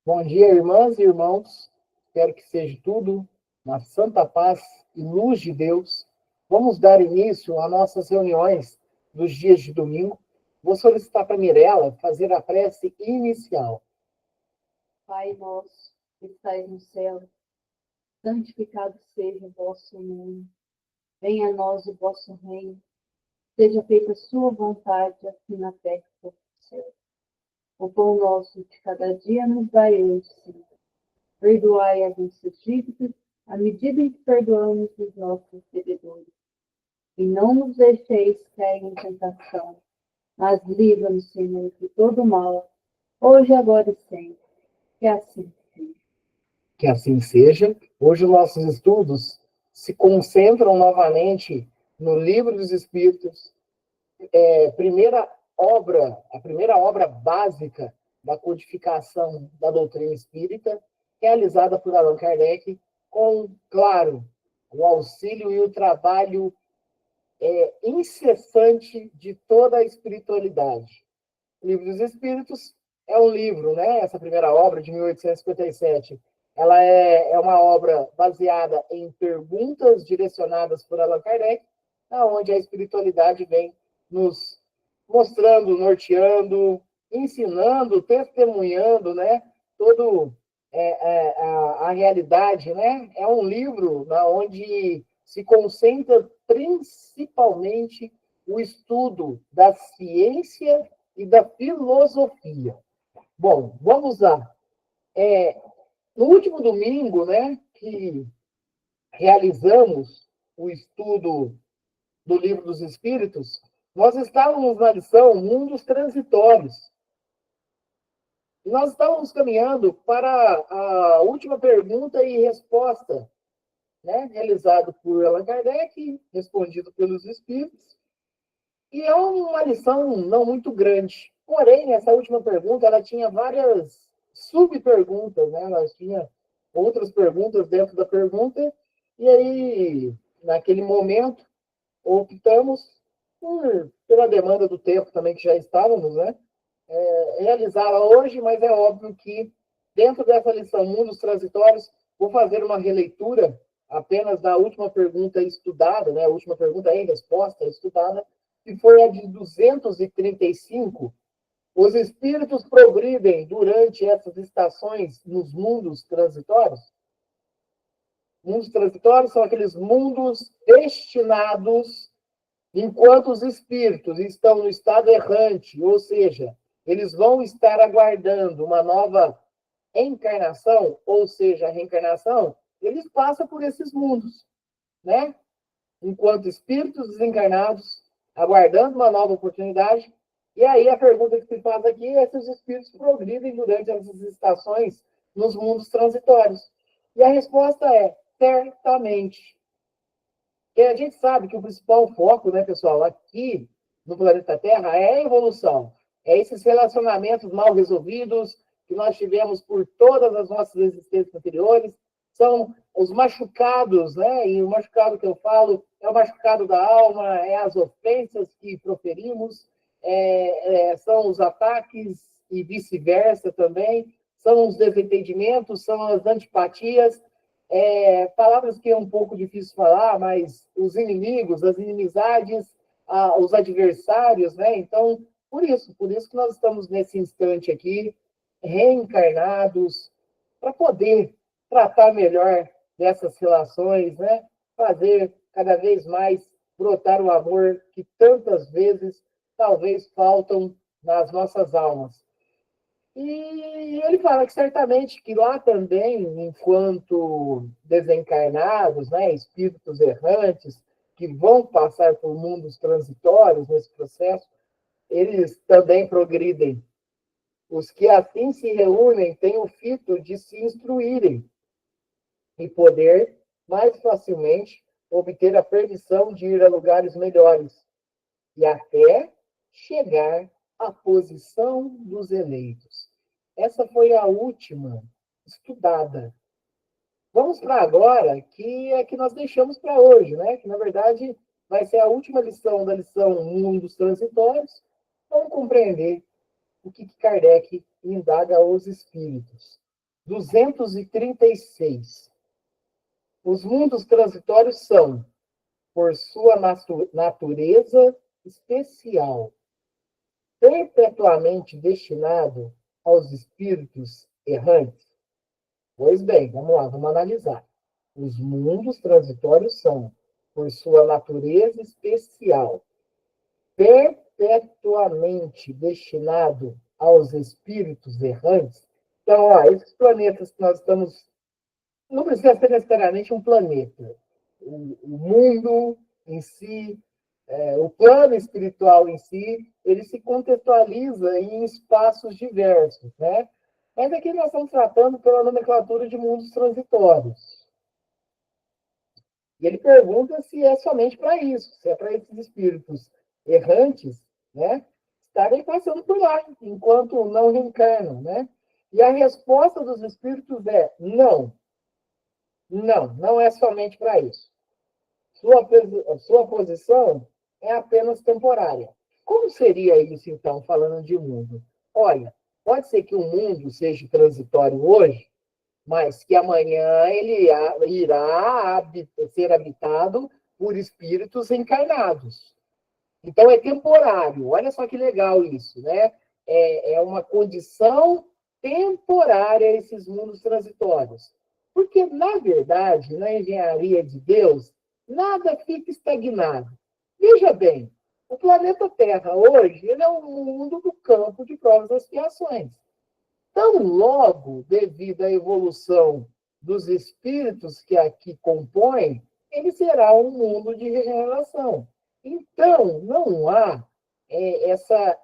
Bom dia, irmãs e irmãos. Espero que seja tudo na santa paz e luz de Deus. Vamos dar início às nossas reuniões dos dias de domingo. Vou solicitar para a Mirella fazer a prece inicial. Pai nosso, que estais no céu, santificado seja o vosso nome. Venha a nós o vosso reino. Seja feita a sua vontade, assim na terra como no céu. O pão nosso de cada dia nos dai hoje, Senhor. Perdoai as nossas dívidas, à medida em que perdoamos os nossos devedores. E não nos deixeis cair em tentação, mas livra-nos, Senhor, de todo mal, hoje, agora e sempre. Que assim seja. Que assim seja. Hoje, os nossos estudos se concentram novamente no Livro dos Espíritos, a primeira obra básica da codificação da doutrina espírita, realizada por Allan Kardec, com, claro, o auxílio e o trabalho incessante de toda a espiritualidade. O Livro dos Espíritos é um livro, né? Essa primeira obra, de 1857, ela é uma obra baseada em perguntas direcionadas por Allan Kardec, onde a espiritualidade vem nos mostrando, norteando, ensinando, testemunhando, né? Todo a realidade, né? É um livro onde se concentra principalmente o estudo da ciência e da filosofia. Bom, vamos lá. No último domingo, né, que realizamos o estudo do Livro dos Espíritos, nós estávamos na lição Mundos Transitórios. E nós estávamos caminhando para a última pergunta e resposta, né, realizado por Allan Kardec, respondido pelos Espíritos. E é uma lição não muito grande. Porém, essa última pergunta, ela tinha várias subperguntas, né? Ela tinha outras perguntas dentro da pergunta. E aí, naquele momento, optamos pela demanda do tempo também que já estávamos, né? Realizá-la hoje, mas é óbvio que dentro dessa lição Mundos Transitórios, vou fazer uma releitura apenas da última pergunta estudada, né? A última pergunta em resposta estudada, que foi a de 235. Os espíritos progridem durante essas estações nos mundos transitórios? Mundos transitórios são aqueles mundos destinados, enquanto os espíritos estão no estado errante, ou seja, eles vão estar aguardando uma nova encarnação, ou seja, a reencarnação, eles passam por esses mundos, né? Enquanto espíritos desencarnados, aguardando uma nova oportunidade. E aí a pergunta que se faz aqui é se os espíritos progridem durante essas estações nos mundos transitórios. E a resposta é certamente. Porque a gente sabe que o principal foco, né, pessoal, aqui no planeta Terra é a evolução. É esses relacionamentos mal resolvidos que nós tivemos por todas as nossas existências anteriores. São os machucados, né? E o machucado que eu falo é o machucado da alma, é as ofensas que proferimos, são os ataques e vice-versa também, são os desentendimentos, são as antipatias, palavras que é um pouco difícil falar, mas os inimigos, as inimizades, os adversários, né? Então, por isso que nós estamos nesse instante aqui, reencarnados, para poder tratar melhor dessas relações, né? Fazer cada vez mais brotar o amor que tantas vezes talvez faltam nas nossas almas. E ele fala que certamente que lá também, enquanto desencarnados, né, espíritos errantes, que vão passar por mundos transitórios nesse processo, eles também progridem. Os que assim se reúnem têm o fito de se instruírem e poder mais facilmente obter a permissão de ir a lugares melhores e até chegar à posição dos eleitos. Essa foi a última estudada. Vamos para agora, que é que nós deixamos para hoje, né? Que na verdade vai ser a última lição da lição Mundos Transitórios. Vamos compreender o que Kardec indaga aos espíritos. 236. Os mundos transitórios são, por sua natureza especial, perpetuamente destinado aos espíritos errantes? Pois bem, vamos lá, vamos analisar. Os mundos transitórios são, por sua natureza especial, perpetuamente destinado aos espíritos errantes. Então, ó, esses planetas que nós estamos... Não precisa ser necessariamente um planeta. O mundo em si, o plano espiritual em si, ele se contextualiza em espaços diversos, né? Mas aqui nós estamos tratando pela nomenclatura de mundos transitórios. E ele pergunta se é somente para isso, se é para esses espíritos errantes, né, estarem passando por lá, enquanto não reencarnam, né? E a resposta dos espíritos é não. Não é somente para isso. Sua posição é apenas temporária. Como seria isso, então, falando de mundo? Olha, pode ser que o mundo seja transitório hoje, mas que amanhã ele irá ser habitado por espíritos encarnados. Então, é temporário. Olha só que legal isso, né? É uma condição temporária esses mundos transitórios. Porque, na verdade, na engenharia de Deus, nada fica estagnado. Veja bem, o planeta Terra hoje ele é um mundo do campo de provas e expiações. Tão logo, devido à evolução dos espíritos que aqui compõem, ele será um mundo de regeneração. Então, não há essa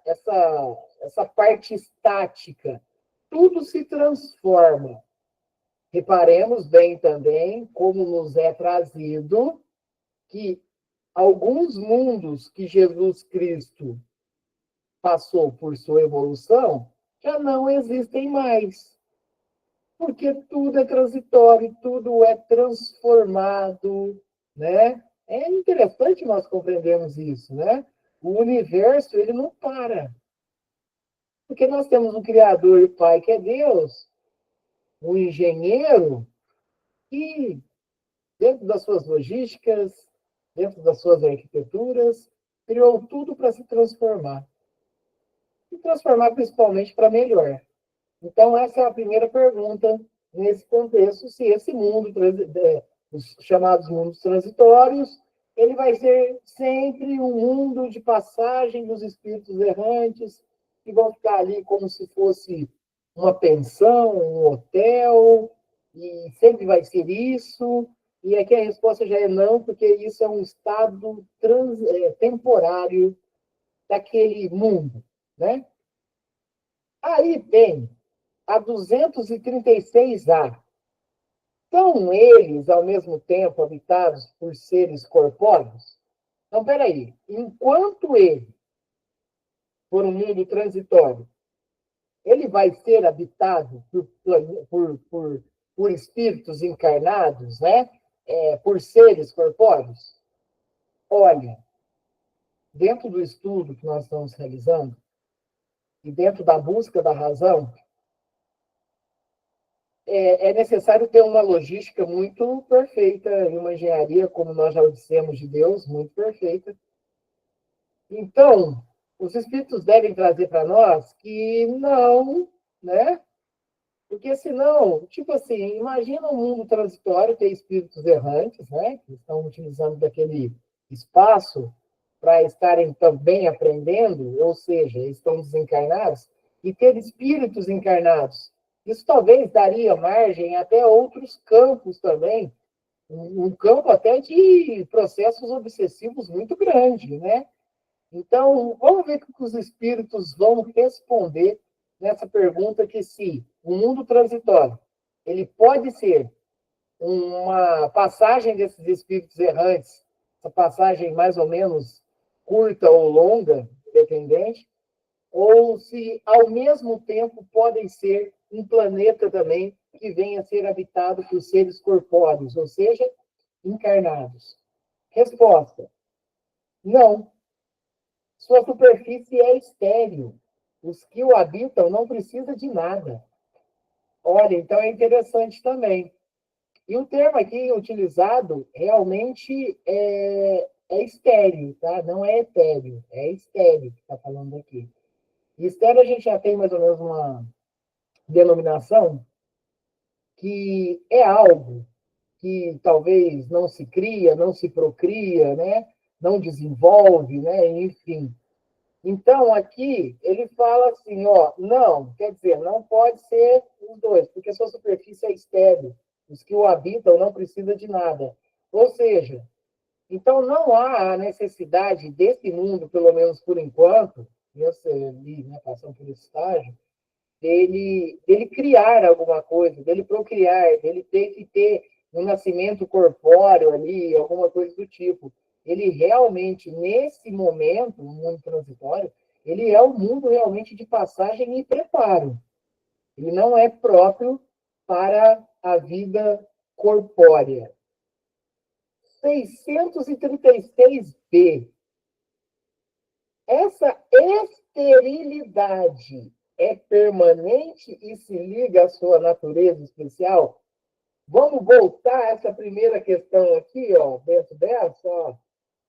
parte estática. Tudo se transforma. Reparemos bem também como nos é trazido que alguns mundos que Jesus Cristo passou por sua evolução já não existem mais. Porque tudo é transitório, tudo é transformado, né? É interessante nós compreendermos isso, né? O universo, ele não para. Porque nós temos um Criador e Pai, que é Deus, um engenheiro, que, dentro das suas logísticas, dentro das suas arquiteturas, criou tudo para se transformar. E transformar principalmente para melhor. Então, essa é a primeira pergunta nesse contexto, se esse mundo, os chamados mundos transitórios, ele vai ser sempre um mundo de passagem dos espíritos errantes, que vão ficar ali como se fosse uma pensão, um hotel, e sempre vai ser isso. E aqui a resposta já é não, porque isso é um estado temporário daquele mundo, né? Aí tem a 236A. São eles, ao mesmo tempo, habitados por seres corpóreos? Então, peraí. Enquanto ele for um mundo transitório, ele vai ser habitado por espíritos encarnados, né? Por seres corpóreos? Olha, dentro do estudo que nós estamos realizando, e dentro da busca da razão, é necessário ter uma logística muito perfeita e uma engenharia, como nós já dissemos de Deus, muito perfeita. Então, os espíritos devem trazer para nós que não, né? Porque senão, tipo assim, imagina um mundo transitório, ter espíritos errantes, né? Que estão utilizando daquele espaço para estarem também aprendendo, ou seja, estão desencarnados, e ter espíritos encarnados. Isso talvez daria margem até a outros campos também, um campo até de processos obsessivos muito grande, né? Então, vamos ver o que os espíritos vão responder nessa pergunta que se o mundo transitório, ele pode ser uma passagem desses espíritos errantes, essa passagem mais ou menos curta ou longa, dependente, ou se ao mesmo tempo podem ser um planeta também que venha a ser habitado por seres corpóreos, ou seja, encarnados. Resposta: não. Sua superfície é estéril. Os que o habitam não precisam de nada. Olha, então é interessante também. E o termo aqui utilizado realmente é estéreo, tá? Não é etéreo, é estéreo que está falando aqui. E estéreo a gente já tem mais ou menos uma denominação que é algo que talvez não se cria, não se procria, né? Não desenvolve, né? Enfim. Então, aqui, ele fala assim, ó, não, quer dizer, não pode ser os dois, porque sua superfície é estéril. Os que o habitam não precisam de nada. Ou seja, então não há a necessidade desse mundo, pelo menos por enquanto, eu li, né, passando por esse estágio, dele criar alguma coisa, dele procriar, dele ter que ter um nascimento corpóreo ali, alguma coisa do tipo. Ele realmente, nesse momento, no mundo transitório, ele é um mundo realmente de passagem e preparo. Ele não é próprio para a vida corpórea. 636b. Essa esterilidade é permanente e se liga à sua natureza especial? Vamos voltar a essa primeira questão aqui, ó, dentro dessa. Ó.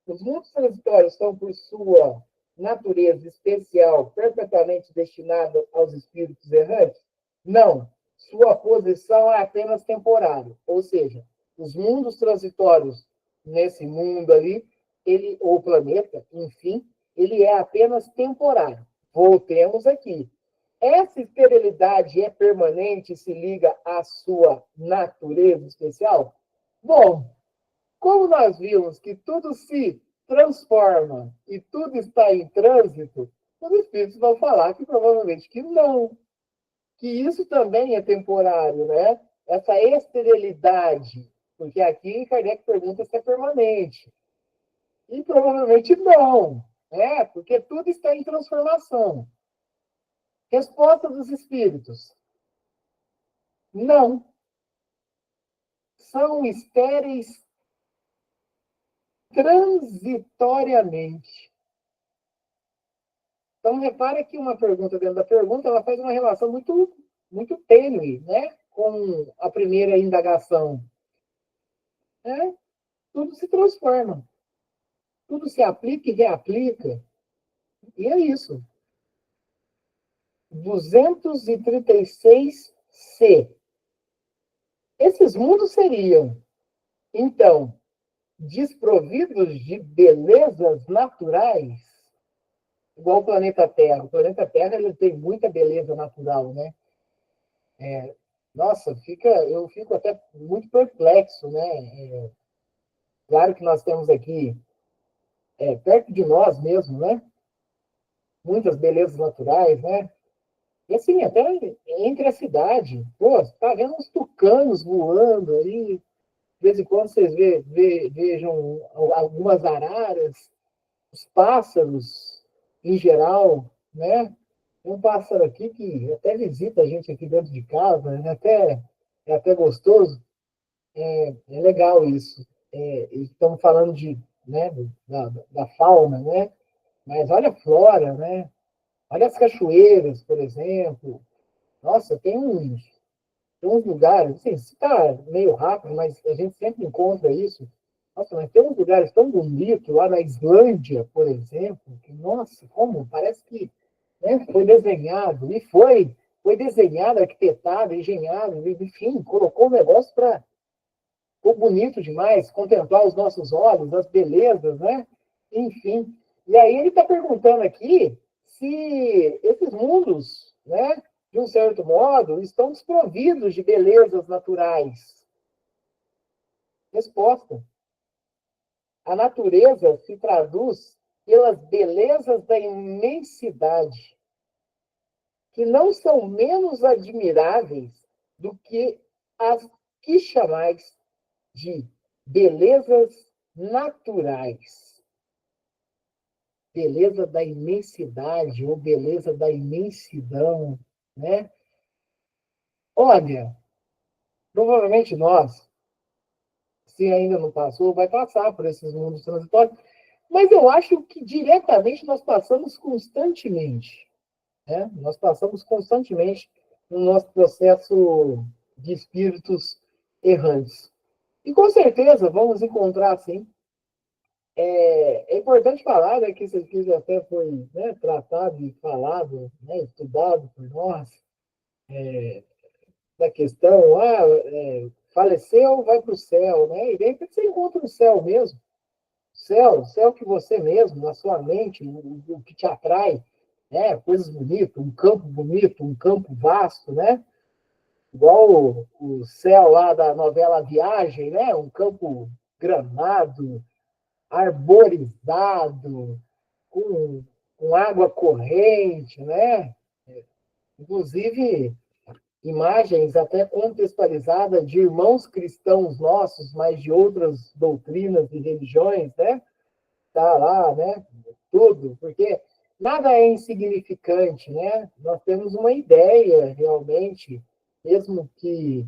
Os mundos transitórios são, por sua natureza especial, perpetuamente destinados aos espíritos errantes? Não. Sua posição é apenas temporária. Ou seja, os mundos transitórios nesse mundo ali, ele, ou planeta, enfim, ele é apenas temporário. Voltemos aqui. Essa esterilidade é permanente e se liga à sua natureza especial? Bom, como nós vimos que tudo se transforma e tudo está em trânsito, os espíritos vão falar que provavelmente que não, que isso também é temporário, né? Essa esterilidade, porque aqui Kardec pergunta se é permanente. E provavelmente não, né? Porque tudo está em transformação. Resposta dos espíritos: não. São estéreis transitoriamente. Então, repare que uma pergunta dentro da pergunta, ela faz uma relação muito, muito tênue, né? Com a primeira indagação. Né? Tudo se transforma. Tudo se aplica e reaplica. E é isso. 236C. Esses mundos seriam, então, desprovidos de belezas naturais, igual o planeta Terra. O planeta Terra ele tem muita beleza natural, né? Nossa, eu fico até muito perplexo, né? Claro que nós temos aqui, perto de nós mesmo, né? Muitas belezas naturais, né? E assim, até entre a cidade, pô, você tá vendo uns tucanos voando aí, de vez em quando vocês vejam algumas araras, os pássaros em geral, né? Tem um pássaro aqui que até visita a gente aqui dentro de casa, é até gostoso. É legal isso. Estamos falando né, da fauna, né? Mas olha a flora, né? Olha as cachoeiras, por exemplo. Nossa, tem uns lugares, assim, está meio rápido, mas a gente sempre encontra isso. Nossa, mas tem uns lugares tão bonitos lá na Islândia, por exemplo, que, nossa, como parece que, né, foi desenhado, e foi desenhado, arquitetado, engenhado, enfim, colocou o negócio para. Ficou bonito demais contemplar os nossos olhos, as belezas, né? Enfim. E aí ele está perguntando aqui se esses mundos, né, de um certo modo, estão desprovidos de belezas naturais. Resposta: a natureza se traduz pelas belezas da imensidade, que não são menos admiráveis do que as que chamais de belezas naturais. Beleza da imensidade ou beleza da imensidão, né? Olha, provavelmente nós, se ainda não passou, vai passar por esses mundos transitórios, mas eu acho que diretamente nós passamos constantemente, né? Nós passamos constantemente no nosso processo de espíritos errantes. E com certeza vamos encontrar, sim. É importante falar, né, que isso aqui até foi, né, tratado e falado, né, estudado por nós, da questão, faleceu, vai para o céu, né? E de repente você encontra o céu mesmo. O céu que você mesmo, na sua mente, o que te atrai, né? Coisas bonitas, um campo bonito, um campo vasto, né? Igual o céu lá da novela Viagem, né? Um campo gramado, arborizado, com, com água corrente, né? Inclusive, imagens até contextualizadas de irmãos cristãos nossos, mas de outras doutrinas e religiões, né? Tá lá, né? Tudo, porque nada é insignificante, né? Nós temos uma ideia, realmente, mesmo que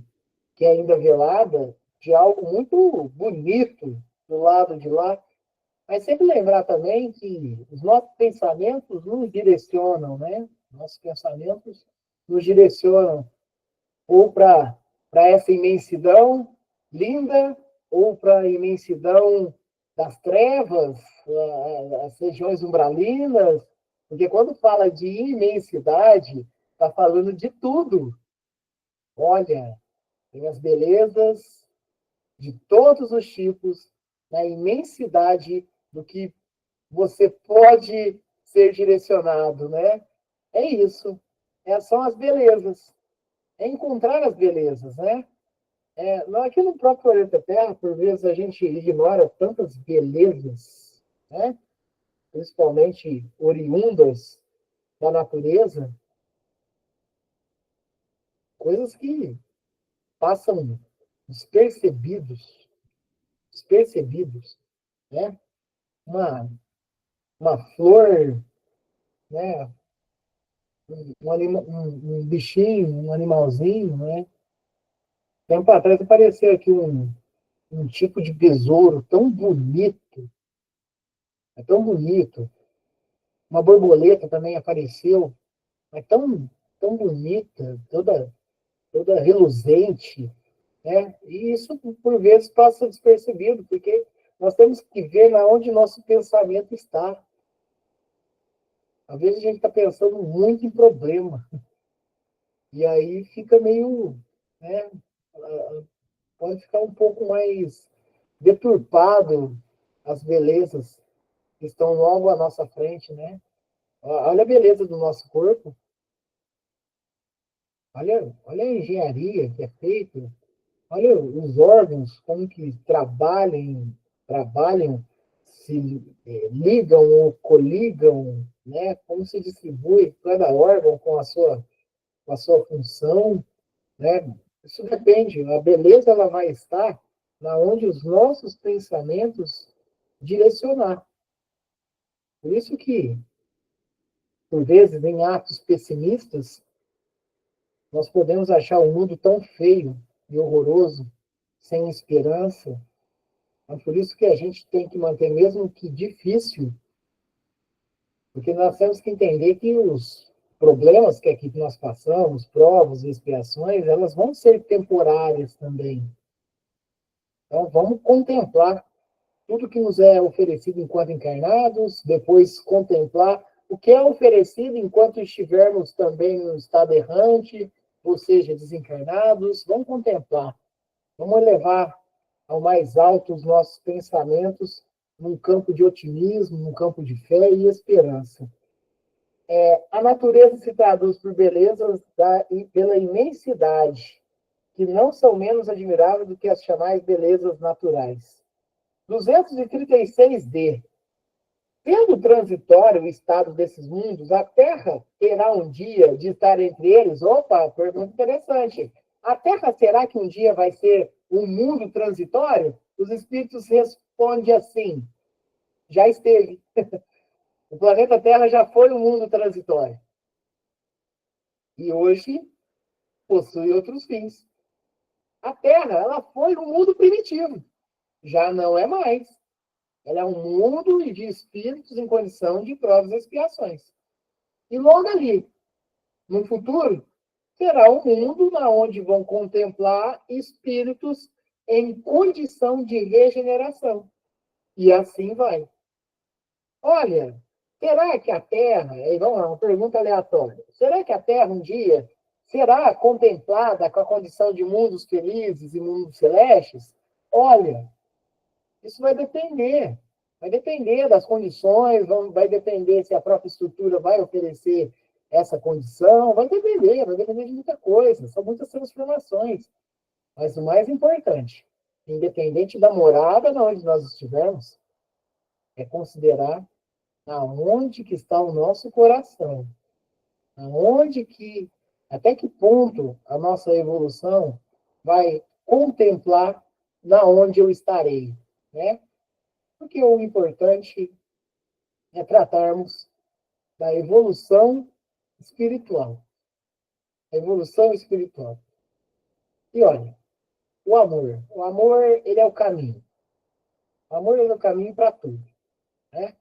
ainda velada, de algo muito bonito do lado de lá. Mas sempre lembrar também que os nossos pensamentos nos direcionam, né? Nossos pensamentos nos direcionam ou para essa imensidão linda, ou para a imensidão das trevas, as regiões umbralinas, porque quando fala de imensidade, está falando de tudo. Olha, tem as belezas de todos os tipos, na imensidade do que você pode ser direcionado, né? É isso. São as belezas. É encontrar as belezas, né? Aqui no próprio planeta Terra, por vezes a gente ignora tantas belezas, né? Principalmente oriundas da natureza, coisas que passam despercebidos, despercebidos, né? Uma, uma flor, né? Um bichinho, um animalzinho, né? Tempo atrás apareceu aqui um tipo de besouro tão bonito, é tão bonito. Uma borboleta também apareceu, é tão bonita, toda reluzente, né? E isso, por vezes, passa despercebido, porque nós temos que ver na onde nosso pensamento está. Às vezes a gente está pensando muito em problema, e aí fica meio, né, pode ficar um pouco mais deturpado as belezas que estão logo à nossa frente, né? Olha a beleza do nosso corpo, olha a engenharia que é feita, olha os órgãos, como que trabalham, se ligam ou coligam, né? Como se distribui cada órgão com a sua função, né? Isso depende, a beleza ela vai estar na onde os nossos pensamentos direcionar. Por isso que, por vezes, em atos pessimistas, nós podemos achar o mundo tão feio e horroroso, sem esperança. É por isso que a gente tem que manter, mesmo que difícil, porque nós temos que entender que os problemas que aqui nós passamos, provas e expiações, elas vão ser temporárias também. Então, vamos contemplar tudo que nos é oferecido enquanto encarnados, depois contemplar o que é oferecido enquanto estivermos também no estado errante, ou seja, desencarnados. Vamos contemplar, vamos elevar ao mais alto os nossos pensamentos num campo de otimismo, num campo de fé e esperança. A natureza se traduz por belezas e pela imensidade, que não são menos admiráveis do que as chamadas belezas naturais. 236D. Pelo transitório estado desses mundos, a Terra terá um dia de estar entre eles? Opa, pergunta interessante. A Terra será que um dia vai ser um mundo transitório? Os espíritos respondem assim: já esteve. O planeta Terra já foi um mundo transitório. E hoje possui outros fins. A Terra, ela foi um mundo primitivo. Já não é mais. Ela é um mundo de espíritos em condição de provas e expiações. E logo ali, no futuro, será um mundo na onde vão contemplar espíritos em condição de regeneração. E assim vai. Olha, será que a Terra, aí vamos lá, uma pergunta aleatória, será que a Terra um dia será contemplada com a condição de mundos felizes e mundos celestes? Olha, isso vai depender das condições, vai depender se a própria estrutura vai oferecer essa condição, vai depender de muita coisa, são muitas transformações. Mas o mais importante, independente da morada onde nós estivermos, é considerar aonde que está o nosso coração, aonde que, até que ponto a nossa evolução vai contemplar na onde eu estarei, né? Porque o importante é tratarmos da evolução espiritual. A evolução espiritual. E olha, o amor, ele é o caminho. O amor é o caminho para tudo, né?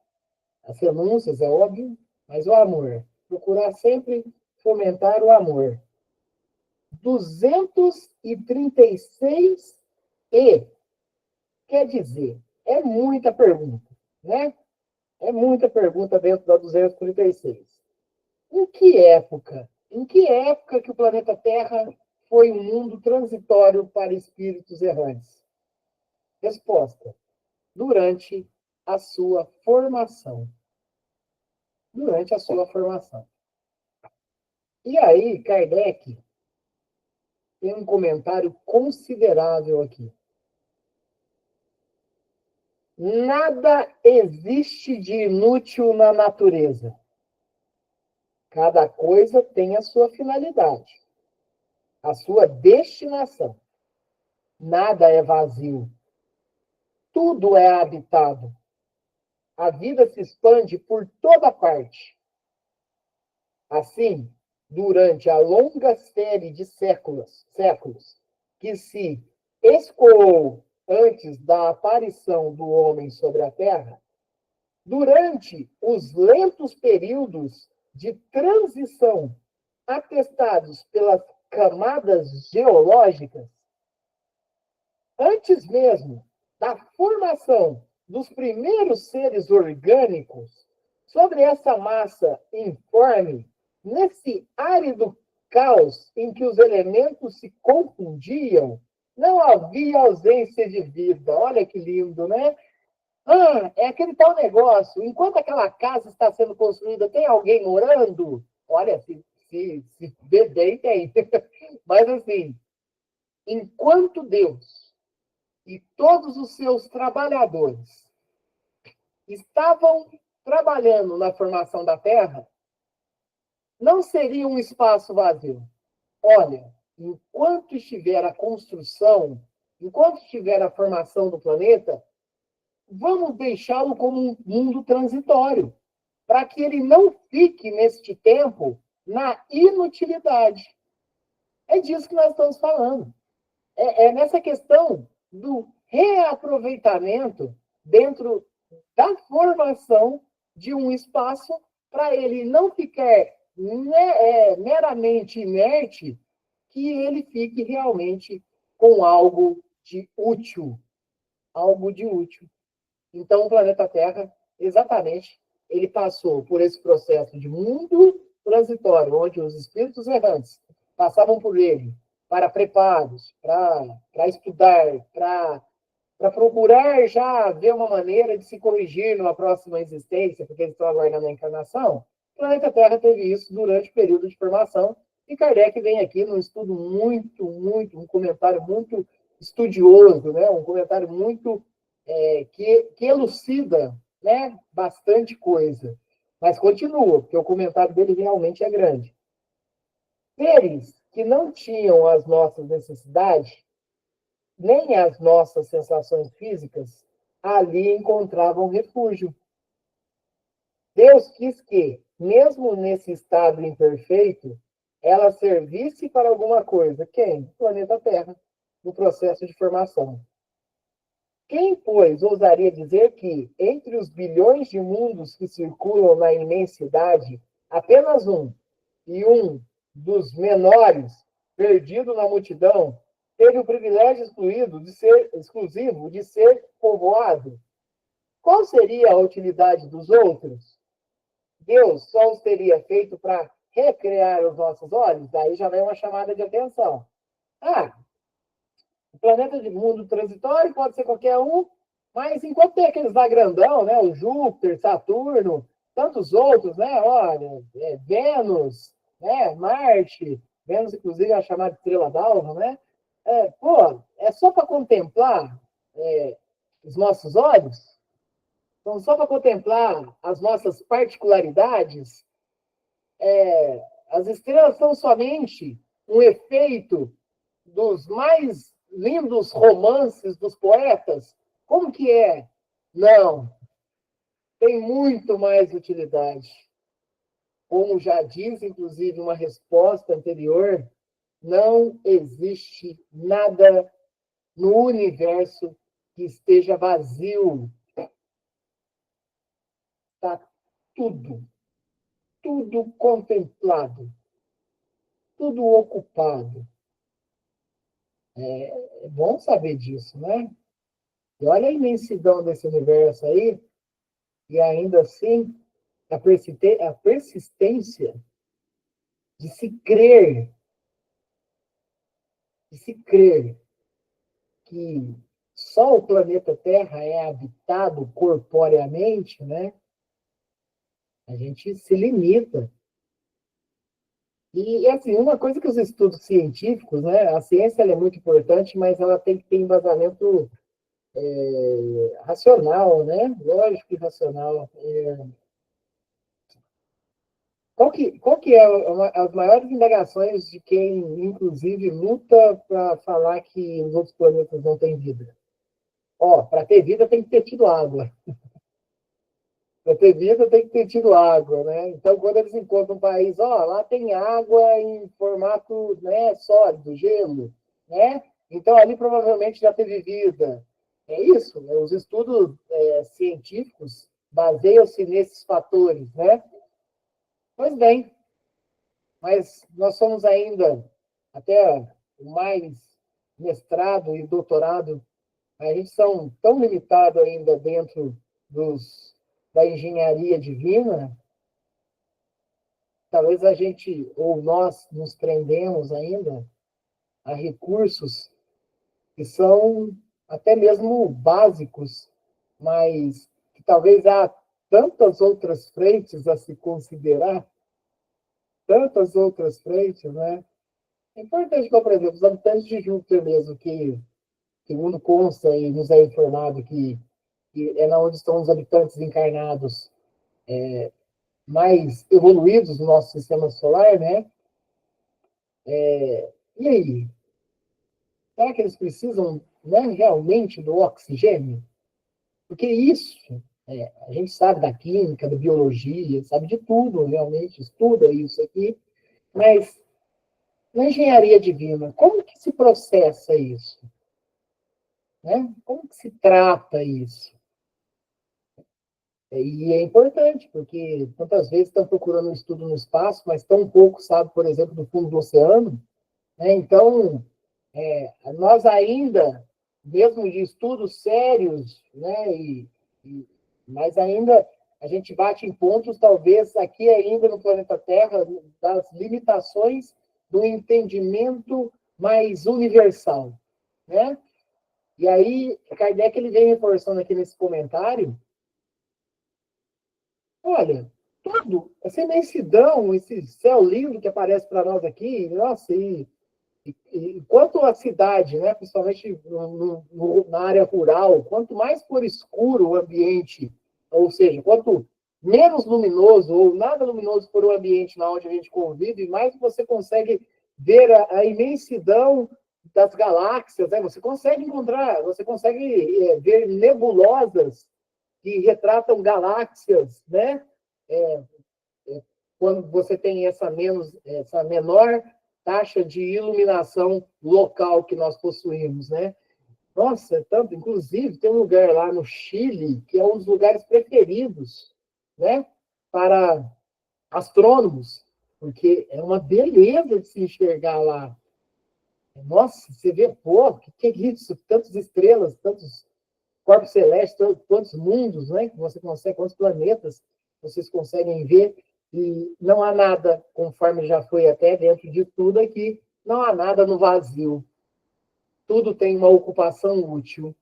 As renúncias, é óbvio, mas o amor. Procurar sempre fomentar o amor. 236 e, quer dizer, é muita pergunta, né? É muita pergunta dentro da 236. Em que época que o planeta Terra foi um mundo transitório para espíritos errantes? Resposta: durante a sua formação. Durante a sua formação. E aí, Kardec tem um comentário considerável aqui. Nada existe de inútil na natureza. Cada coisa tem a sua finalidade, a sua destinação. Nada é vazio. Tudo é habitado. A vida se expande por toda parte. Assim, durante a longa série de séculos que se escoou antes da aparição do homem sobre a Terra, durante os lentos períodos de transição atestados pelas camadas geológicas, antes mesmo da formação dos primeiros seres orgânicos, sobre essa massa informe, nesse árido caos em que os elementos se confundiam, não havia ausência de vida. Olha que lindo, né? É aquele tal negócio. Enquanto aquela casa está sendo construída, tem alguém morando? Olha, se vê bem, tem. Mas assim, enquanto Deus e todos os seus trabalhadores estavam trabalhando na formação da Terra, não seria um espaço vazio. Olha, enquanto estiver a construção, enquanto estiver a formação do planeta, vamos deixá-lo como um mundo transitório, para que ele não fique neste tempo na inutilidade. É disso que nós estamos falando. É nessa questão do reaproveitamento dentro da formação de um espaço para ele não ficar meramente inerte, que ele fique realmente com algo de útil. Algo de útil. Então, o planeta Terra, exatamente, ele passou por esse processo de mundo transitório, onde os espíritos errantes passavam por ele para preparos, para estudar, para procurar já ver uma maneira de se corrigir numa próxima existência, porque eles estão aguardando a encarnação. O planeta Terra teve isso durante o período de formação, e Kardec vem aqui num estudo um comentário muito estudioso, né? Um comentário muito que elucida, né, bastante coisa. Mas continua, porque o comentário dele realmente é grande. Seres que não tinham as nossas necessidades, nem as nossas sensações físicas, ali encontravam refúgio. Deus quis que, mesmo nesse estado imperfeito, ela servisse para alguma coisa. Quem? O planeta Terra, no processo de formação. Quem, pois, ousaria dizer que, entre os bilhões de mundos que circulam na imensidade, apenas um, e um dos menores, perdido na multidão, teve o privilégio exclusivo de ser povoado, qual seria a utilidade dos outros? Deus só os teria feito para recriar os nossos olhos? Daí já vem uma chamada de atenção. Ah, o planeta de mundo transitório pode ser qualquer um, mas enquanto tem aqueles lá grandão, né, o Júpiter, Saturno, tantos outros, né, olha, Vênus, né, Marte, Vênus, inclusive, é a chamada estrela d'alva, né? É só para contemplar os nossos olhos? Então, só para contemplar as nossas particularidades? As estrelas são somente um efeito dos mais lindos romances dos poetas? Como que é? Não, tem muito mais utilidade. Como já diz, inclusive, uma resposta anterior, não existe nada no universo que esteja vazio. Está tudo contemplado, tudo ocupado. É bom saber disso, né? E olha a imensidão desse universo aí, e ainda assim, a persistência de se crer, que só o planeta Terra é habitado corporeamente, né? A gente se limita. E, assim, uma coisa que os estudos científicos, né? A ciência ela é muito importante, mas ela tem que ter embasamento racional, né? Lógico e racional. Qual que é as maiores indagações de quem, inclusive, luta para falar que os outros planetas não têm vida? Para ter vida tem que ter tido água. Para ter vida tem que ter tido água, né? Então, quando eles encontram um país, lá tem água em formato, né, sólido, gelo, né? Então, ali provavelmente já teve vida. É isso, né? Os estudos científicos baseiam-se nesses fatores, né? Pois bem, mas nós somos ainda, até o mais mestrado e doutorado, a gente são tão limitados ainda dentro da engenharia divina, talvez a gente, ou nós, nos prendemos ainda a recursos que são até mesmo básicos, mas que talvez há tantas outras frentes a se considerar, tantas outras frentes, né? É importante que, por exemplo, os habitantes de Júpiter mesmo, que segundo consta e nos é informado que é na onde estão os habitantes encarnados mais evoluídos do nosso sistema solar, né? E aí? Será que eles precisam, né, realmente do oxigênio? Porque isso, a gente sabe da química, da biologia, sabe de tudo, realmente estuda isso aqui, mas na engenharia divina, como que se processa isso? Né? Como que se trata isso? E é importante, porque tantas vezes estão procurando um estudo no espaço, mas tão pouco sabe, por exemplo, do fundo do oceano. Né? Então, nós ainda, mesmo de estudos sérios, né, mas ainda a gente bate em pontos, talvez aqui ainda no planeta Terra, das limitações do entendimento mais universal. Né? E aí, Kardec ele vem reforçando aqui nesse comentário, olha, tudo, essa imensidão, esse céu lindo que aparece para nós aqui, nossa, quanto a cidade, né, principalmente na área rural, quanto mais for escuro o ambiente, ou seja, quanto menos luminoso ou nada luminoso for o ambiente na onde a gente convive, mais você consegue ver a imensidão das galáxias, né? Você consegue encontrar, você consegue ver nebulosas que retratam galáxias, né? Quando você tem essa menor taxa de iluminação local que nós possuímos, né? Nossa, tanto, inclusive, tem um lugar lá no Chile que é um dos lugares preferidos, né, para astrônomos, porque é uma beleza de se enxergar lá. Nossa, você vê, pô, o que é isso? Tantas estrelas, tantos corpos celestes, quantos mundos, né? Que você consegue, quantos planetas vocês conseguem ver, e não há nada, conforme já foi até dentro de tudo aqui, não há nada no vazio. Tudo tem uma ocupação útil.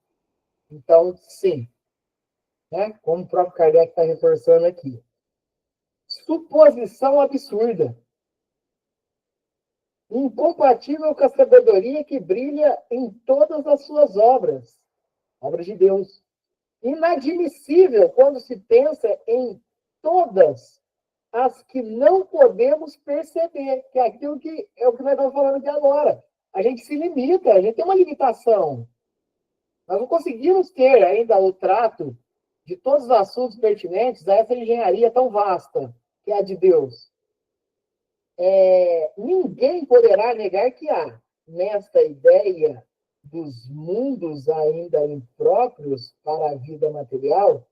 Então, sim, né? Como o próprio Kardec está reforçando aqui. Suposição absurda. Incompatível com a sabedoria que brilha em todas as suas obras. Obras de Deus. Inadmissível quando se pensa em todas as que não podemos perceber, que é aquilo que é o que nós estamos falando aqui agora. A gente se limita, a gente tem uma limitação. Nós não conseguimos ter ainda o trato de todos os assuntos pertinentes a essa engenharia tão vasta, que é a de Deus. Ninguém poderá negar que há, nesta ideia dos mundos ainda impróprios para a vida material,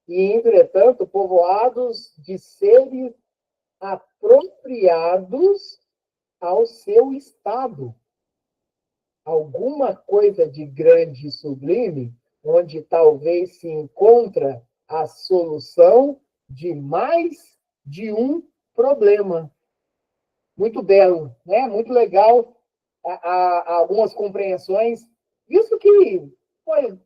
e, entretanto, povoados de seres apropriados ao seu estado. Alguma coisa de grande e sublime, onde talvez se encontra a solução de mais de um problema. Muito belo, né? Muito legal, algumas compreensões. Isso que foi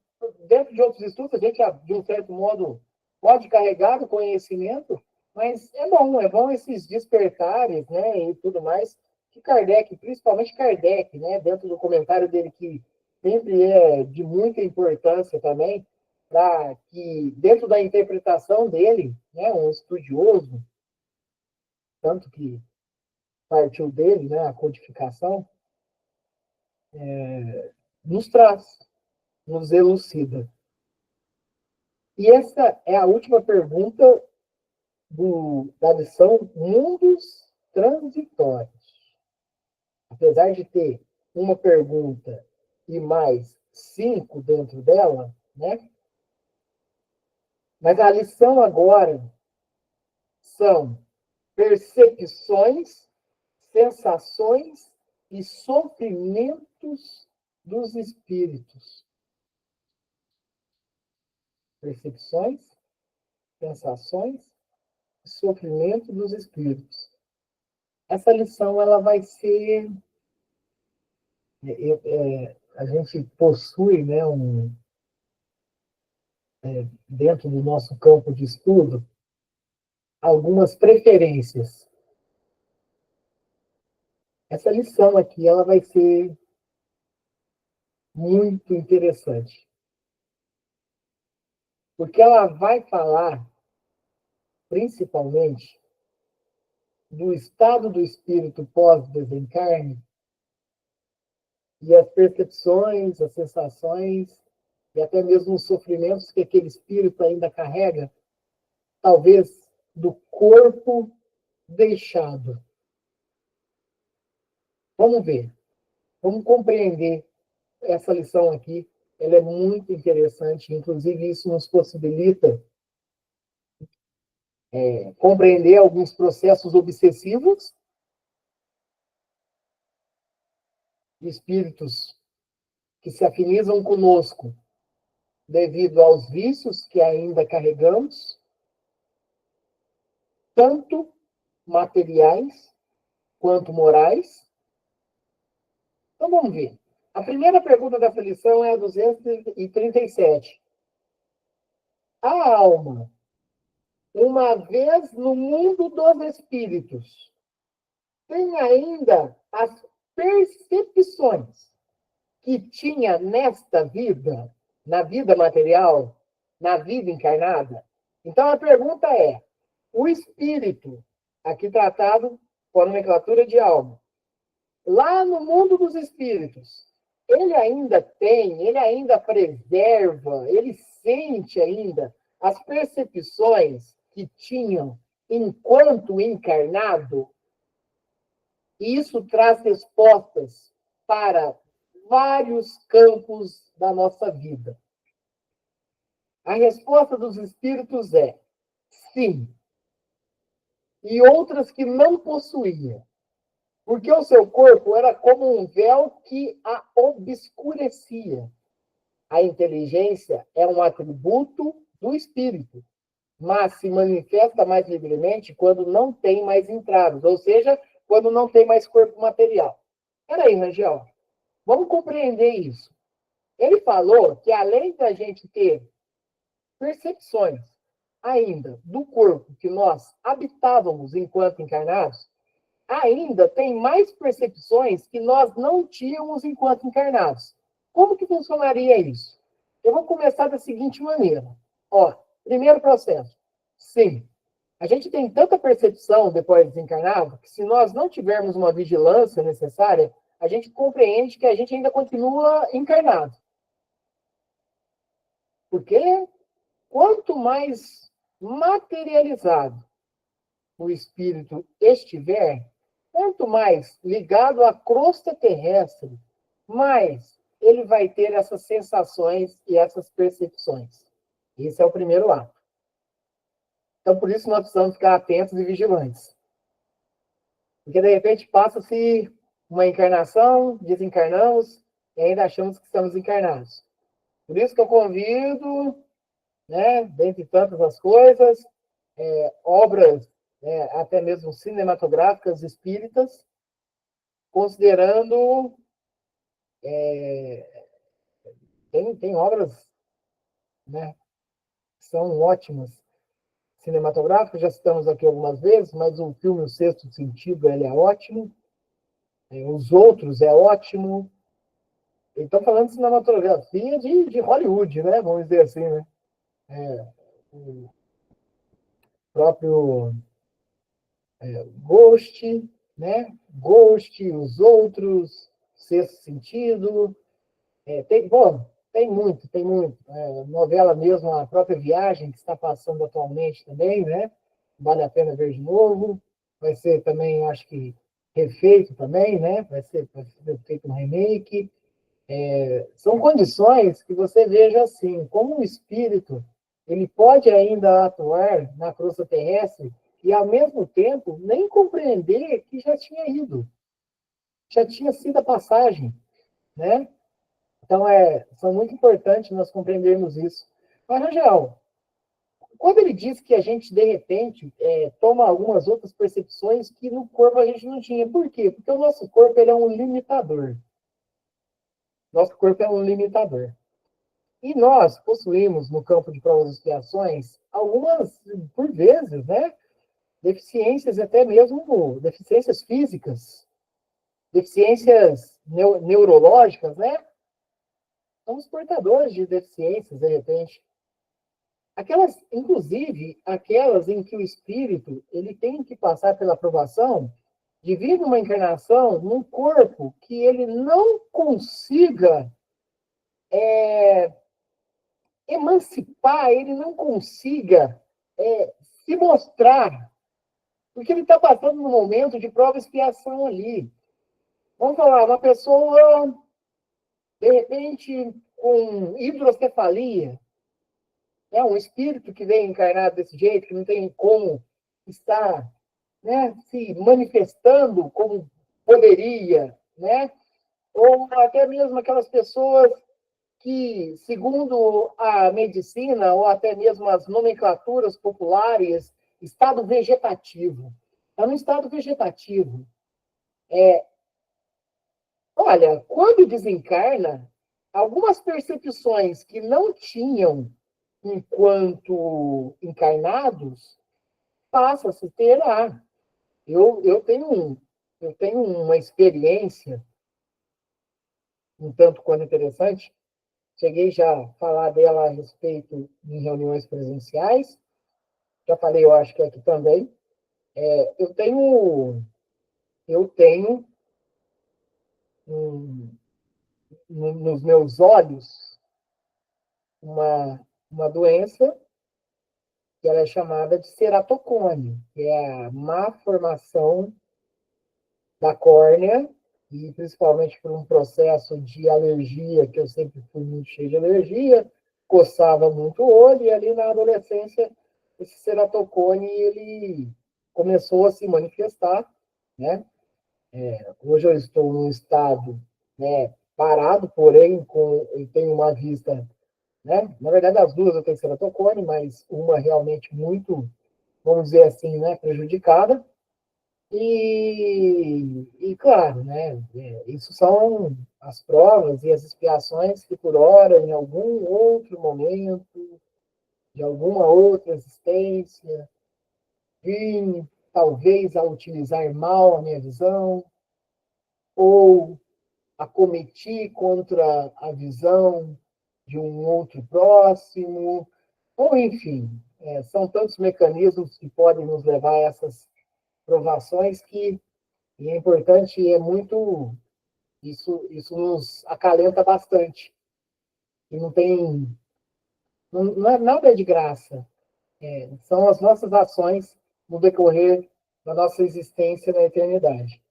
dentro de outros estudos, a gente, de um certo modo, pode carregar do conhecimento, mas é bom esses despertares, né, e tudo mais, que Kardec, principalmente Kardec, né, dentro do comentário dele, que sempre é de muita importância também, para que, dentro da interpretação dele, né, um estudioso, tanto que partiu dele, né, a codificação, nos traz, nos elucida. E essa é a última pergunta da lição Mundos Transitórios. Apesar de ter uma pergunta e mais 5 dentro dela, né? Mas a lição agora são percepções, sensações e sofrimentos dos espíritos. Percepções, sensações e sofrimento dos espíritos. Essa lição ela vai ser... a gente possui, né, dentro do nosso campo de estudo, algumas preferências. Essa lição aqui ela vai ser muito interessante. Porque ela vai falar, principalmente, do estado do espírito pós-desencarne e as percepções, as sensações e até mesmo os sofrimentos que aquele espírito ainda carrega, talvez do corpo deixado. Vamos ver, vamos compreender essa lição aqui. Ela é muito interessante, inclusive isso nos possibilita compreender alguns processos obsessivos de espíritos que se afinizam conosco devido aos vícios que ainda carregamos, tanto materiais quanto morais. Então vamos ver. A primeira pergunta dessa lição é a 237. A alma, uma vez no mundo dos espíritos, tem ainda as percepções que tinha nesta vida, na vida material, na vida encarnada? Então a pergunta é: o espírito, aqui tratado com a nomenclatura de alma, lá no mundo dos espíritos, ele ainda tem, ele ainda preserva, ele sente ainda as percepções que tinham enquanto encarnado? E isso traz respostas para vários campos da nossa vida. A resposta dos espíritos é sim. e outras que não possuía, porque o seu corpo era como um véu que a obscurecia. A inteligência é um atributo do espírito, mas se manifesta mais livremente quando não tem mais entraves, ou seja, quando não tem mais corpo material. Peraí, Rangel, vamos compreender isso. Ele falou que além da gente ter percepções ainda do corpo que nós habitávamos enquanto encarnados, ainda tem mais percepções que nós não tínhamos enquanto encarnados. Como que funcionaria isso? Eu vou começar da seguinte maneira. Ó, primeiro processo. Sim, a gente tem tanta percepção depois de desencarnado que se nós não tivermos uma vigilância necessária, a gente compreende que a gente ainda continua encarnado. Porque quanto mais materializado o espírito estiver, quanto mais ligado à crosta terrestre, mais ele vai ter essas sensações e essas percepções. Esse é o primeiro ato. Então, por isso, nós precisamos ficar atentos e vigilantes. Porque, de repente, passa-se uma encarnação, desencarnamos, e ainda achamos que estamos encarnados. Por isso que eu convido, né, dentre tantas as coisas, obras, até mesmo cinematográficas espíritas, considerando. Tem obras, né, que são ótimas cinematográficas, já citamos aqui algumas vezes, mas o filme O Sexto Sentido ele é ótimo, os outros é ótimo. Então, falando de cinematografia de Hollywood, né? Vamos dizer assim, né? O próprio Ghost, né? Ghost, os outros, Sexto Sentido. Tem muito, tem muito. Novela mesmo, a própria Viagem, que está passando atualmente também, né? Vale a pena ver de novo. Vai ser também, acho que, refeito também, né? Vai ser feito um remake. São condições que você veja assim, como o espírito ele pode ainda atuar na crosta terrestre e, ao mesmo tempo, nem compreender que já tinha ido, já tinha sido a passagem, né? Então, são muito importantes nós compreendermos isso. Mas, Rangel, quando ele diz que a gente, de repente, toma algumas outras percepções que no corpo a gente não tinha. Por quê? Porque o nosso corpo ele é um limitador. Nosso corpo é um limitador. E nós possuímos, no campo de provas e expiações, algumas, por vezes, né, deficiências, até mesmo deficiências físicas, deficiências neurológicas, né? Somos portadores de deficiências, de repente. Aquelas, inclusive, aquelas em que o espírito ele tem que passar pela aprovação de vir numa encarnação num corpo que ele não consiga emancipar, ele não consiga se mostrar, porque ele está passando num momento de prova e expiação ali. Vamos falar, uma pessoa, de repente, com hidrocefalia, um espírito que vem encarnado desse jeito, que não tem como estar, né, se manifestando como poderia, né? Ou até mesmo aquelas pessoas que, segundo a medicina, ou até mesmo as nomenclaturas populares, estado vegetativo. Está no estado vegetativo. Olha, quando desencarna, algumas percepções que não tinham enquanto encarnados, passa a se ter lá. Eu tenho uma experiência um tanto quanto interessante. Cheguei já a falar dela a respeito em reuniões presenciais. Já falei, eu acho que aqui também. Eu tenho nos meus olhos uma doença que ela é chamada de ceratocone, que é a má formação da córnea, e principalmente por um processo de alergia, que eu sempre fui muito cheio de alergia, coçava muito o olho, e ali na adolescência, esse ceratocone, ele começou a se manifestar, né? Hoje eu estou num estado, né, parado, porém eu tenho uma vista, né? Na verdade, as duas eu tenho ceratocone, mas uma realmente muito, vamos dizer assim, né, prejudicada. Claro, né, isso são as provas e as expiações que, por hora, em algum outro momento, de alguma outra existência, vim talvez a utilizar mal a minha visão, ou acometi contra a visão de um outro próximo, ou enfim, são tantos mecanismos que podem nos levar a essas provações que e é importante, é muito, isso nos acalenta bastante. E não tem, não é nada de graça. São as nossas ações no decorrer da nossa existência na eternidade.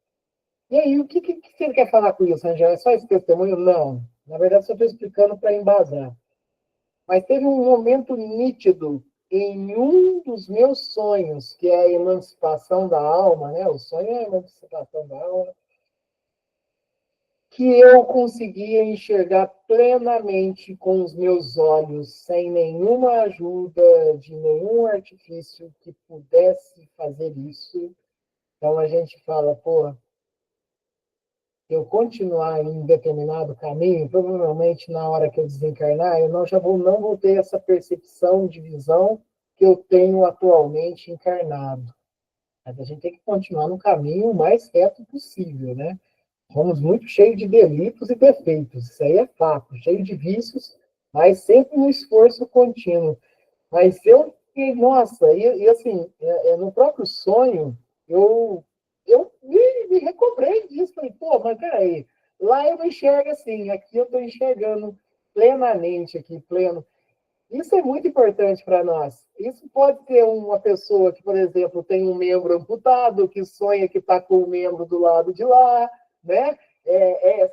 E aí, o que você quer falar com isso, Angel? É só esse testemunho? Não. Na verdade, só estou explicando para embasar. Mas teve um momento nítido em um dos meus sonhos, que é a emancipação da alma, né? O sonho é a emancipação da alma, que eu conseguia enxergar plenamente com os meus olhos, sem nenhuma ajuda de nenhum artifício que pudesse fazer isso. Então a gente fala, pô, eu continuar em um determinado caminho, provavelmente na hora que eu desencarnar, eu não vou ter essa percepção de visão que eu tenho atualmente encarnado. Mas a gente tem que continuar no caminho o mais reto possível, né? Somos muito cheios de delitos e defeitos, isso aí é fato, cheio de vícios, mas sempre no esforço contínuo. Mas eu, nossa, assim, no próprio sonho, eu me recobrei disso. Falei, pô, mas peraí, lá eu não enxergo assim, aqui eu estou enxergando plenamente, aqui, pleno. Isso é muito importante para nós. Isso pode ter uma pessoa que, por exemplo, tem um membro amputado, que sonha que está com o membro do lado de lá, né?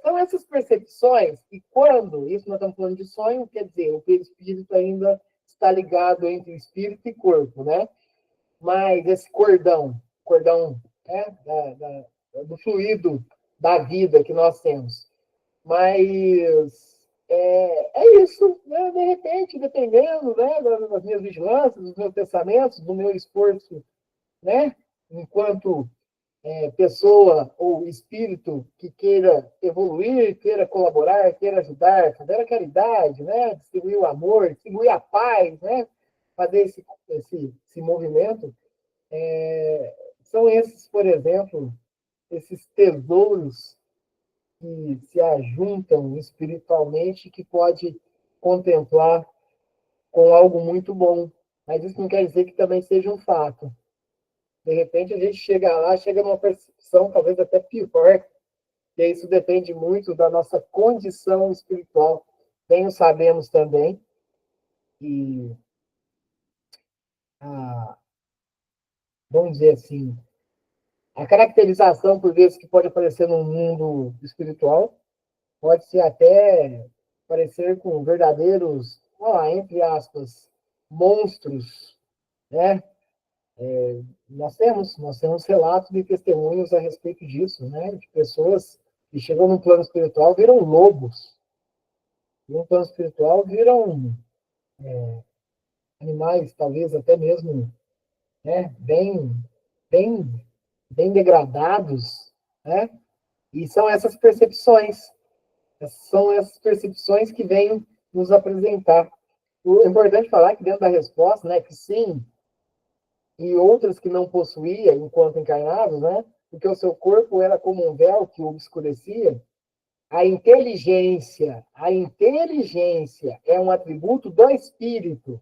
São essas percepções, e quando, isso nós estamos falando de sonho, quer dizer, o perispírito ainda está ligado entre espírito e corpo, né? Mas esse cordão, né? Do fluido da vida que nós temos. Mas isso, né? De repente, dependendo, né, das minhas vigilâncias, dos meus pensamentos, do meu esforço, né, enquanto pessoa ou espírito que queira evoluir, queira colaborar, queira ajudar, fazer a caridade, né, distribuir o amor, distribuir a paz, né, fazer esse movimento, são esses, por exemplo, esses tesouros que se ajuntam espiritualmente que pode contemplar com algo muito bom. Mas isso não quer dizer que também seja um fato. De repente a gente chega lá, chega numa percepção talvez até pior, e isso depende muito da nossa condição espiritual. Bem o sabemos também que, a, vamos dizer assim, a caracterização, por vezes, que pode aparecer no mundo espiritual, pode ser até parecer com verdadeiros, entre aspas, monstros, né? Nós temos relatos de testemunhos a respeito disso, né? De pessoas que chegam no plano espiritual viram lobos, e no plano espiritual viram animais, talvez até mesmo, né? Bem, bem degradados, né? E são essas percepções que vêm nos apresentar. O importante falar que dentro da resposta, né, que sim, e outras que não possuía enquanto encarnados, né, porque o seu corpo era como um véu que o obscurecia. A inteligência é um atributo do espírito,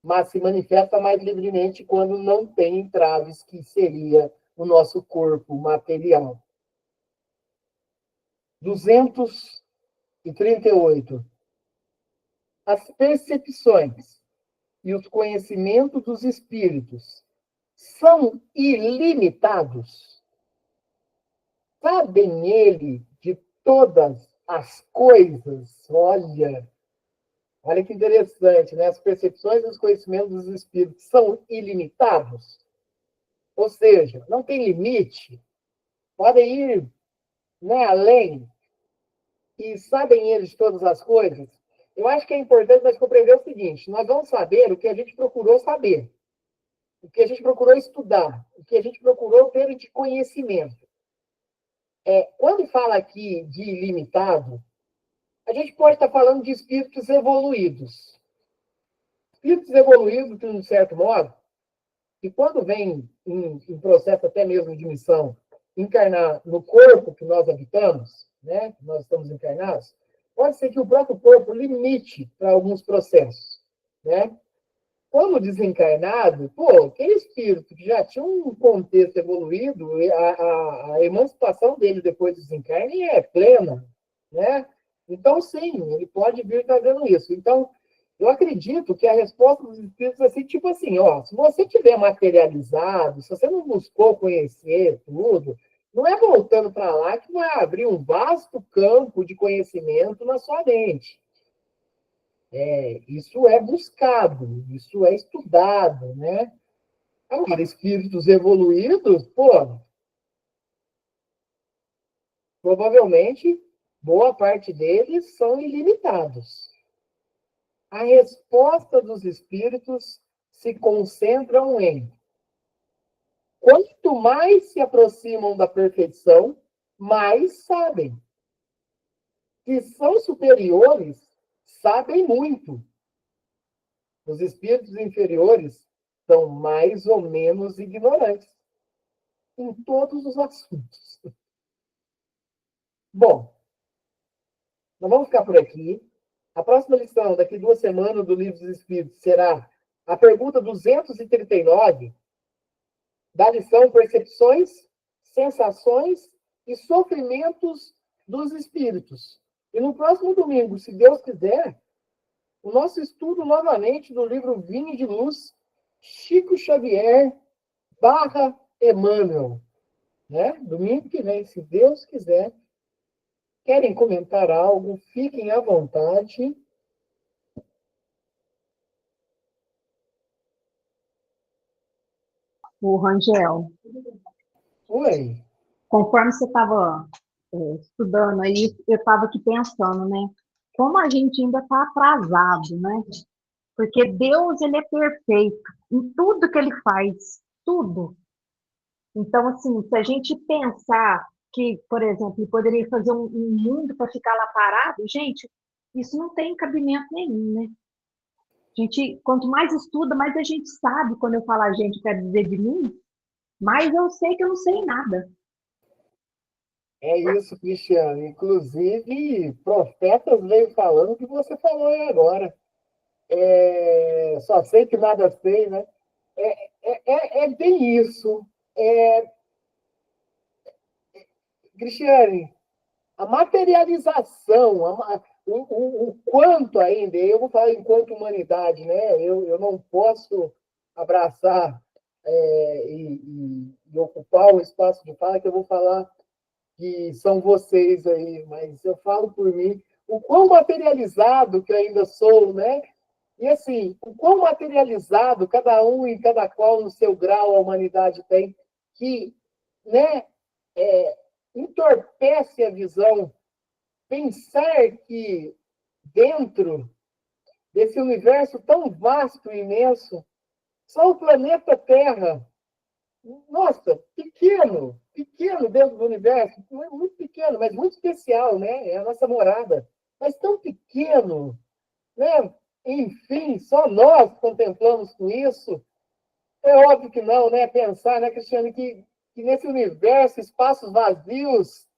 mas se manifesta mais livremente quando não tem entraves, que seria o nosso corpo material. 238. As percepções e os conhecimentos dos espíritos são ilimitados. Sabem ele de todas as coisas. Olha que interessante, né? As percepções e os conhecimentos dos espíritos são ilimitados. Ou seja, não tem limite, podem ir, né, além, e sabem eles de todas as coisas. Eu acho que é importante nós compreender o seguinte: nós vamos saber o que a gente procurou saber, o que a gente procurou estudar, o que a gente procurou ter de conhecimento. Quando fala aqui de ilimitado, a gente pode estar falando de espíritos evoluídos. Espíritos evoluídos, de um certo modo, que quando vem em processo até mesmo de missão, encarnar no corpo que nós habitamos, né, que nós estamos encarnados, pode ser que o próprio corpo limite para alguns processos, né? Como desencarnado, pô, aquele espírito que já tinha um contexto evoluído, a emancipação dele depois do desencarne é plena, né? Então, sim, ele pode vir fazendo isso. Então, eu acredito que a resposta dos espíritos é assim, tipo assim, ó, se você tiver materializado, se você não buscou conhecer tudo, não é voltando para lá que vai abrir um vasto campo de conhecimento na sua mente. Isso é buscado, isso é estudado, né? Agora, espíritos evoluídos, pô, provavelmente boa parte deles são ilimitados. A resposta dos espíritos se concentram em quanto mais se aproximam da perfeição, mais sabem. Se são superiores, sabem muito. Os espíritos inferiores são mais ou menos ignorantes em todos os assuntos. Bom, nós vamos ficar por aqui. A próxima lição, daqui 2 semanas, do Livro dos Espíritos, será a pergunta 239, da lição Percepções, Sensações e Sofrimentos dos Espíritos. E no próximo domingo, se Deus quiser, o nosso estudo novamente do livro Vinho de Luz, Chico Xavier barra Emmanuel. Né? Domingo que vem, se Deus quiser. Querem comentar algo? Fiquem à vontade. O Rangel, Oi. conforme você estava estudando aí, eu estava aqui pensando, né? Como a gente ainda está atrasado, né? Porque Deus, ele é perfeito em tudo que ele faz, tudo. Então, assim, se a gente pensar que, por exemplo, ele poderia fazer um mundo para ficar lá parado, gente, isso não tem cabimento nenhum, né? A gente, quanto mais estuda, mais a gente sabe. Quando eu falo a gente, quer dizer de mim, mas eu sei que eu não sei nada. É isso, Cristiano. Inclusive, profetas veio falando o que você falou aí agora. Só sei que nada sei, né? É bem isso. Cristiane, a materialização, o quanto ainda, eu vou falar enquanto humanidade, né? Eu não posso abraçar e ocupar o espaço de fala que eu vou falar que são vocês aí, mas eu falo por mim, o quão materializado que eu ainda sou, né? E assim, o quão materializado cada um e cada qual no seu grau a humanidade tem, que, né, entorpece a visão. Pensar que dentro desse universo tão vasto e imenso, só o planeta Terra, nossa, pequeno dentro do universo, muito pequeno, mas muito especial, né? É a nossa morada, mas tão pequeno, né? Enfim, só nós contemplamos com isso. É óbvio que não, né? Pensar, né, Cristiano, que nesse universo, espaços vazios,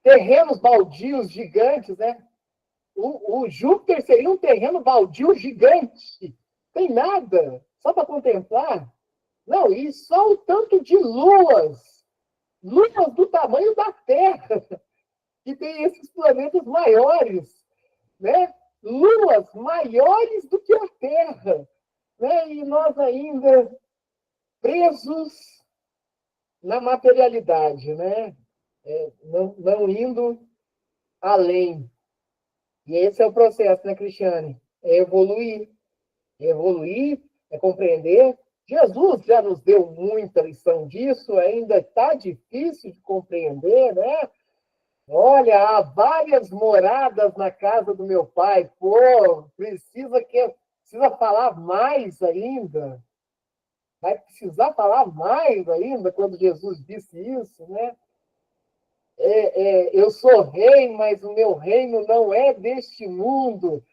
terrenos baldios gigantes, né? O Júpiter seria um terreno baldio gigante. Tem nada, só para contemplar. Não, e só o tanto de luas do tamanho da Terra, que tem esses planetas maiores, né? Luas maiores do que a Terra, né? E nós ainda presos na materialidade, né? Não indo além. E esse é o processo, né, Cristiane? É evoluir. Evoluir é compreender Jesus já nos deu muita lição disso, ainda está difícil de compreender, né? Olha, há várias moradas na casa do meu pai. Pô, precisa falar mais ainda. Vai precisar falar mais ainda quando Jesus disse isso, né? Eu sou rei, mas o meu reino não é deste mundo.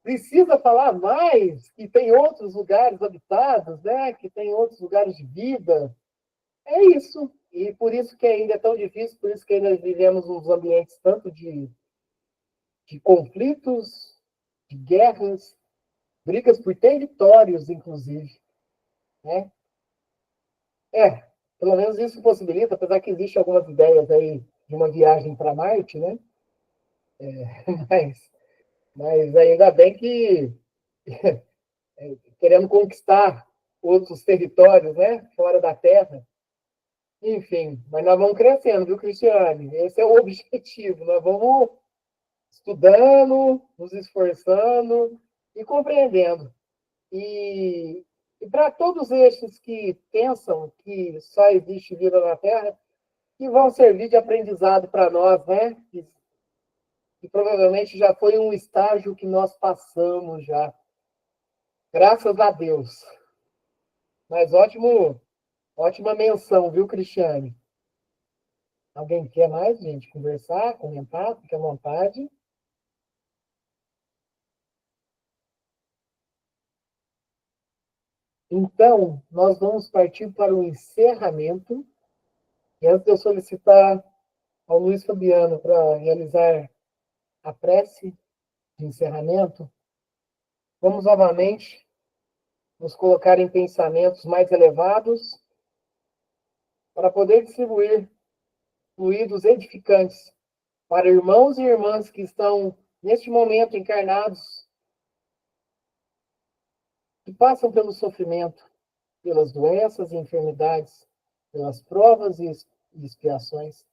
Precisa falar mais que tem outros lugares habitados, né? Que tem outros lugares de vida. É isso. E por isso que ainda é tão difícil, por isso que ainda vivemos uns ambientes tanto de conflitos, de guerras, brigas por territórios, inclusive. Né? Pelo menos isso possibilita, apesar que existem algumas ideias aí de uma viagem para Marte, né? Mas, mas ainda bem que querendo conquistar outros territórios, né? Fora da Terra. Enfim, mas nós vamos crescendo, viu, Cristiane? Esse é o objetivo. Nós vamos estudando, nos esforçando e compreendendo. E para todos estes que pensam que só existe vida na Terra, que vão servir de aprendizado para nós, né? Que provavelmente já foi um estágio que nós passamos já. Graças a Deus. Mas ótima menção, viu, Cristiane? Alguém quer mais, gente, conversar, comentar? Fique à vontade. Então, nós vamos partir para o encerramento. E antes de eu solicitar ao Luiz Fabiano para realizar a prece de encerramento, vamos novamente nos colocar em pensamentos mais elevados para poder distribuir fluidos edificantes para irmãos e irmãs que estão, neste momento, encarnados, que passam pelo sofrimento, pelas doenças e enfermidades, pelas provas e expiações,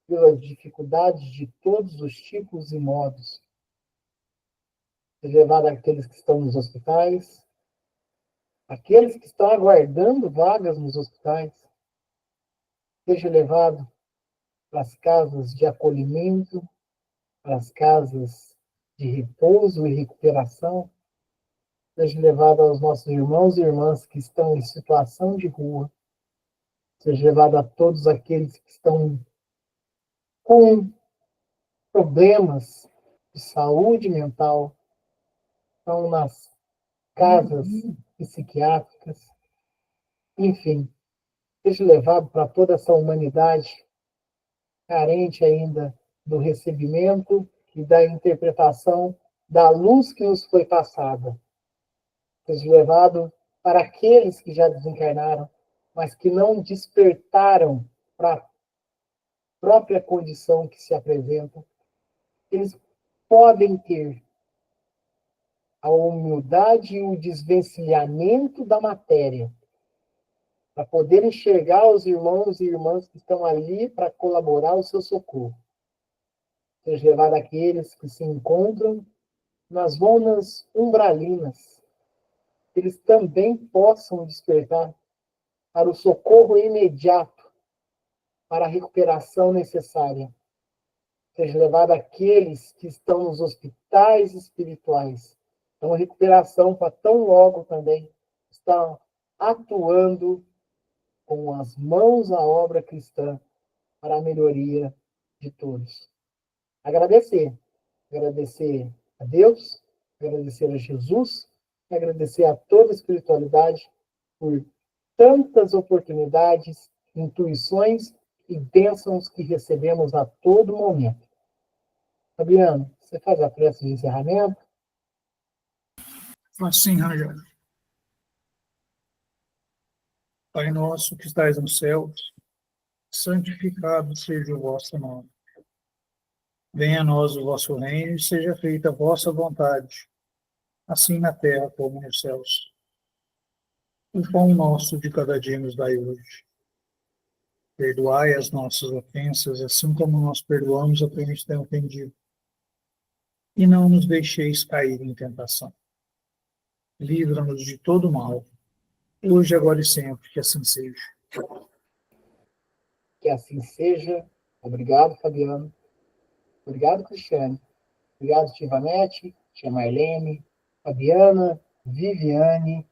pelas dificuldades de todos os tipos e modos. Seja levado àqueles que estão nos hospitais, aqueles que estão aguardando vagas nos hospitais, seja levado para as casas de acolhimento, para as casas de repouso e recuperação, seja levado aos nossos irmãos e irmãs que estão em situação de rua, seja levado a todos aqueles que estão com problemas de saúde mental, estão nas casas psiquiátricas, enfim, seja levado para toda essa humanidade carente ainda do recebimento e da interpretação da luz que nos foi passada. Seja levado para aqueles que já desencarnaram, mas que não despertaram para a própria condição que se apresenta. Eles podem ter a humildade e o desvencilhamento da matéria para poder enxergar os irmãos e irmãs que estão ali para colaborar ao seu socorro. Seja levado àqueles que se encontram nas zonas umbralinas, que eles também possam despertar para o socorro imediato, para a recuperação necessária. Seja levado àqueles que estão nos hospitais espirituais. Então, a recuperação para tão logo também estão atuando com as mãos à obra cristã para a melhoria de todos. Agradecer a Deus, agradecer a Jesus, agradecer a toda a espiritualidade por tantas oportunidades, intuições e bênçãos que recebemos a todo momento. Fabiano, você faz a prece de encerramento? Assim, Rangel. Pai nosso que estais no céu, santificado seja o vosso nome. Venha a nós o vosso reino e seja feita a vossa vontade, assim na terra como nos céus. O pão nosso de cada dia nos dai hoje. Perdoai as nossas ofensas, assim como nós perdoamos a quem nos tem ofendido. E não nos deixeis cair em tentação. Livra-nos de todo mal hoje, agora e sempre, que assim seja. Que assim seja. Obrigado, Fabiano. Obrigado, Cristiane. Obrigado, tia Ivanete, tia Marlene, Fabiana, Viviane.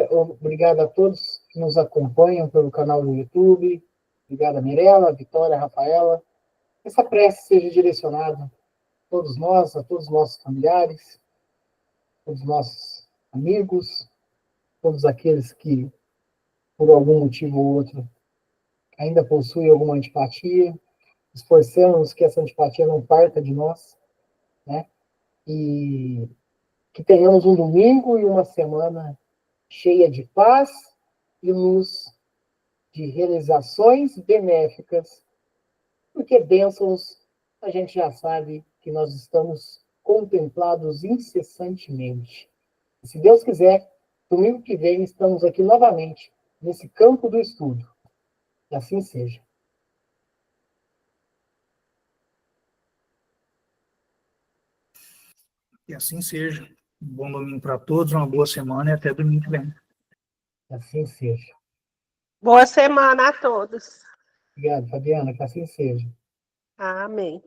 Obrigado a todos que nos acompanham pelo canal do YouTube. Obrigado a Mirella, a Vitória, a Rafaela. Essa prece seja direcionada a todos nós, a todos os nossos familiares, todos os nossos amigos, todos aqueles que, por algum motivo ou outro, ainda possuem alguma antipatia. Esforcemos que essa antipatia não parta de nós, né? E que tenhamos um domingo e uma semana cheia de paz e luz, de realizações benéficas, porque bênçãos a gente já sabe que nós estamos contemplados incessantemente. E, se Deus quiser, domingo que vem estamos aqui novamente, nesse campo do estudo. Que assim seja. Que assim seja. Um bom domingo para todos, uma boa semana e até domingo que vem. Que assim seja. Boa semana a todos. Obrigado, Fabiana. Que assim seja. Amém.